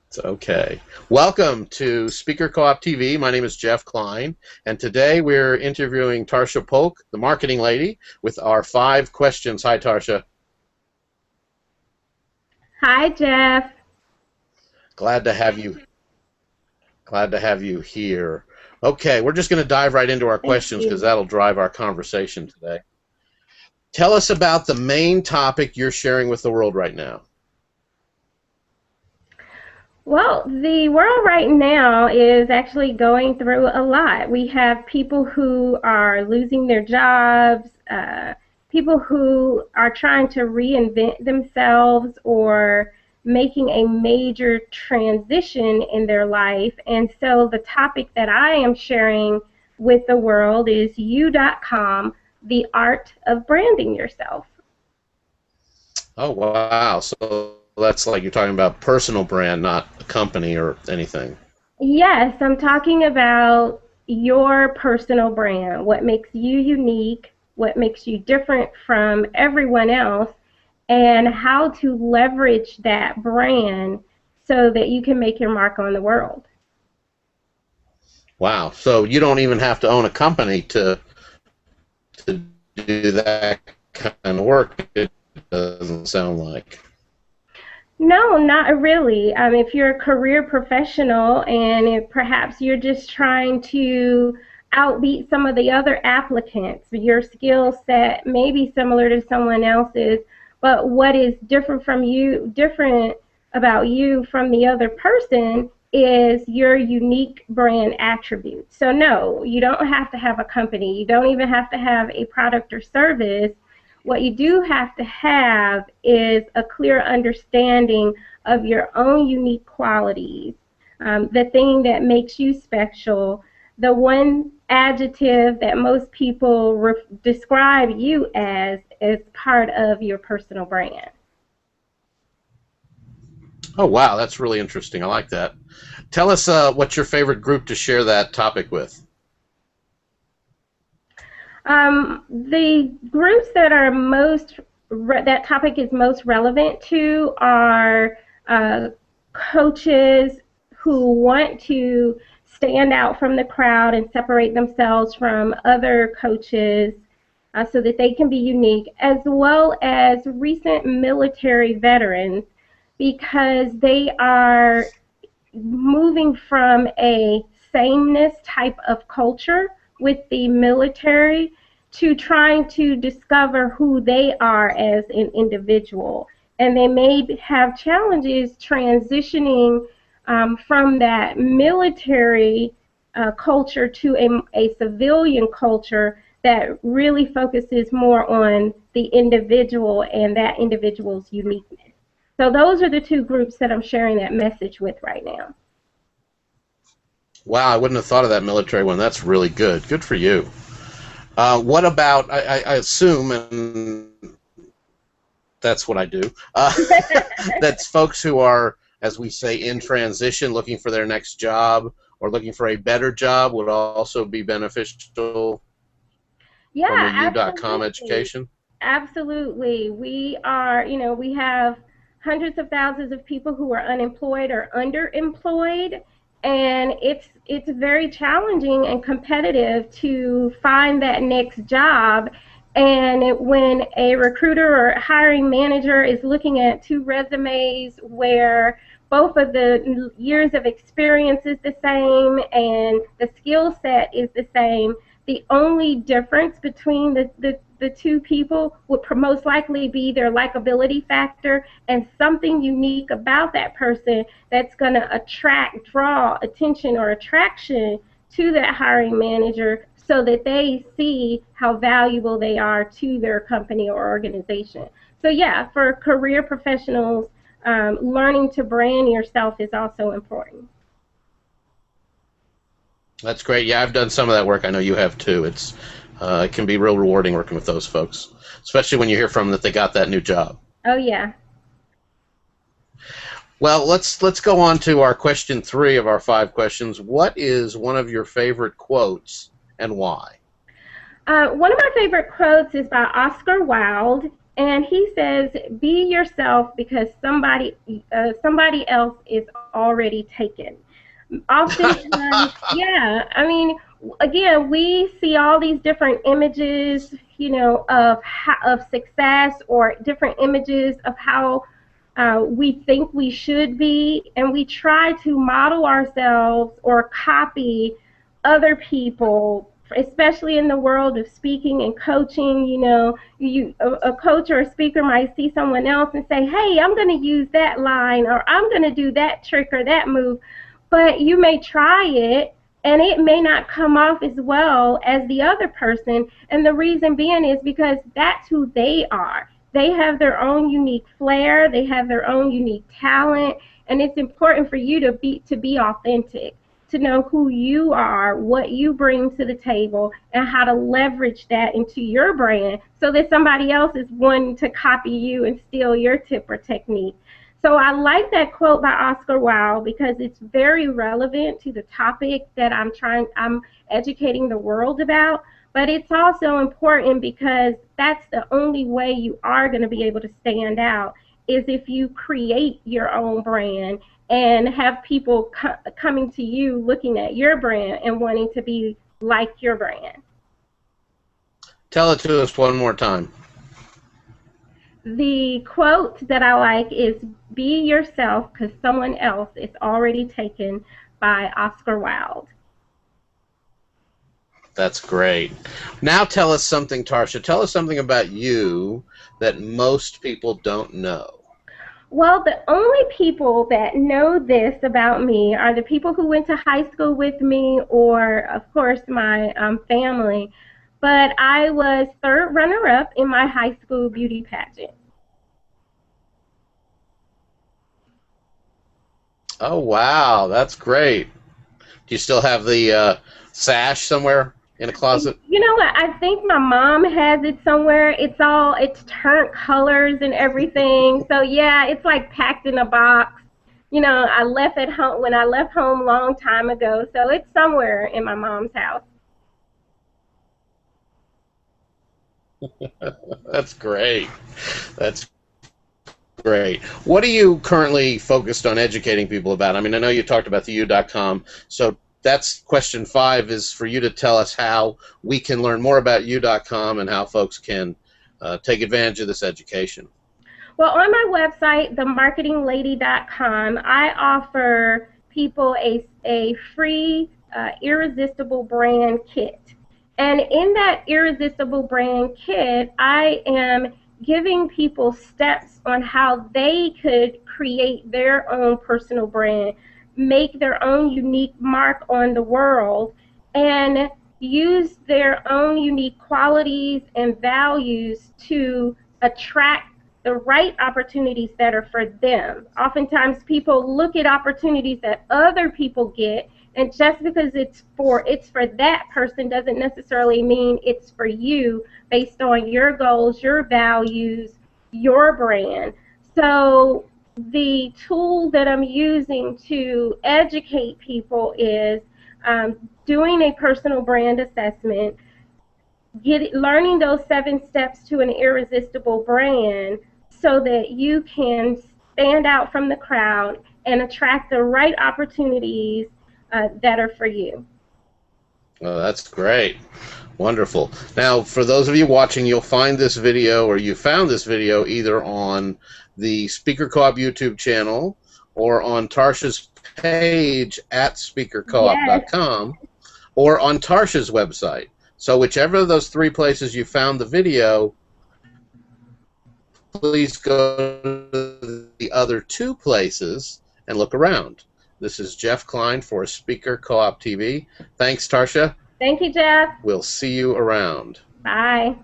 It's okay. Welcome to Speaker Co-op TV. My name is Jeff Klein, and today we're interviewing Tarsha Polk, the marketing lady, with our 5 questions. Hi, Tarsha. Hi, Jeff. Glad to have you. Glad to have you here. Okay, we're just going to dive right into our Thank questions because you. that'll drive our conversation today. Tell us about the main topic you're sharing with the world right now. Well, the world right now is actually going through a lot. We have people who are losing their jobs, people who are trying to reinvent themselves or making a major transition in their life. And so the topic that I am sharing with the world is you.com, the art of branding yourself. Oh, wow. So that's like you're talking about personal brand, not a company or anything. Yes, I'm talking about your personal brand, what makes you unique, what makes you different from everyone else, and how to leverage that brand so that you can make your mark on the world. Wow. So you don't even have to own a company to do that kind of work, it doesn't sound like. No, not really. If you're a career professional and if perhaps you're just trying to outbeat some of the other applicants, your skill set may be similar to someone else's, but what is different about you from the other person is your unique brand attribute. So no, you don't have to have a company. You don't even have to have a product or service. What you do have to have is a clear understanding of your own unique qualities, the thing that makes you special, the one adjective that most people describe you as part of your personal brand. Oh, wow. That's really interesting. I like that. Tell us what's your favorite group to share that topic with. The groups that are that topic is most relevant to are coaches who want to stand out from the crowd and separate themselves from other coaches so that they can be unique, as well as recent military veterans because they are moving from a sameness type of culture with the military to trying to discover who they are as an individual. And they may have challenges transitioning from that military culture to a civilian culture that really focuses more on the individual and that individual's uniqueness. So those are the two groups that I'm sharing that message with right now. Wow, I wouldn't have thought of that military one. That's really good. Good for you. What about, I assume, and that's what I do, that's folks who are, as we say, in transition, looking for their next job or looking for a better job would also be beneficial from the Yeah, U.com absolutely. education? Absolutely. We have hundreds of thousands of people who are unemployed or underemployed, and it's very challenging and competitive to find that next job. And when a recruiter or hiring manager is looking at two resumes where both of the years of experience is the same and the skill set is the same, the only difference between the two people would most likely be their likability factor and something unique about that person that's going to draw attention or attraction to that hiring manager so that they see how valuable they are to their company or organization. So yeah, for career professionals, learning to brand yourself is also important. That's great. Yeah, I've done some of that work. I know you have too. It can be real rewarding working with those folks, especially when you hear from them that they got that new job. Oh yeah. Well, let's go on to our question 3 of our 5 questions. What is one of your favorite quotes and why? One of my favorite quotes is by Oscar Wilde, And he says, be yourself because somebody else is already taken. Oftentimes, yeah, I mean, again, we see all these different images, of success, or different images of how we think we should be, and we try to model ourselves or copy other people, especially in the world of speaking and coaching. A coach or a speaker might see someone else and say, hey, I'm going to use that line, or I'm going to do that trick or that move. But you may try it, and it may not come off as well as the other person. And the reason being is because that's who they are. They have their own unique flair, they have their own unique talent, and it's important for you to be authentic, to know who you are, what you bring to the table, and how to leverage that into your brand so that somebody else is wanting to copy you and steal your tip or technique. So I like that quote by Oscar Wilde because it's very relevant to the topic that I'm educating the world about. But it's also important because that's the only way you are going to be able to stand out, is if you create your own brand and have people coming to you looking at your brand and wanting to be like your brand. Tell it to us one more time. The quote that I like is, be yourself because someone else is already taken, by Oscar Wilde. That's great. Now tell us something, Tarsha. Tell us something about you that most people don't know. Well, the only people that know this about me are the people who went to high school with me, or, of course, my family. But I was third runner-up in my high school beauty pageant. Oh, wow. That's great. Do you still have the sash somewhere in a closet? You know what? I think my mom has it somewhere. It's turned colors and everything. So yeah, it's like packed in a box. I left it home when I left home a long time ago. So it's somewhere in my mom's house. That's great. That's great. What are you currently focused on educating people about? I mean, I know you talked about the U.com, so that's question 5, is for you to tell us how we can learn more about U.com and how folks can take advantage of this education. Well, on my website, themarketinglady.com, I offer people a free irresistible brand kit. And in that irresistible brand kit, I am giving people steps on how they could create their own personal brand, make their own unique mark on the world, and use their own unique qualities and values to attract the right opportunities that are for them. Oftentimes people look at opportunities that other people get, and just because it's for that person doesn't necessarily mean it's for you, based on your goals, your values, your brand. So the tool that I'm using to educate people is doing a personal brand assessment, learning those 7 steps to an irresistible brand so that you can stand out from the crowd and attract the right opportunities that are for you. Oh, that's great. Wonderful. Now, for those of you watching, you'll find this video, or you found this video, either on the Speaker Co-op YouTube channel or on Tarsha's page at speakercoop.com, yes, or on Tarsha's website. So whichever of those 3 places you found the video, please go to the other 2 places and look around. This is Jeff Klein for Speaker Co-op TV. Thanks, Tarsha. Thank you, Jeff. We'll see you around. Bye.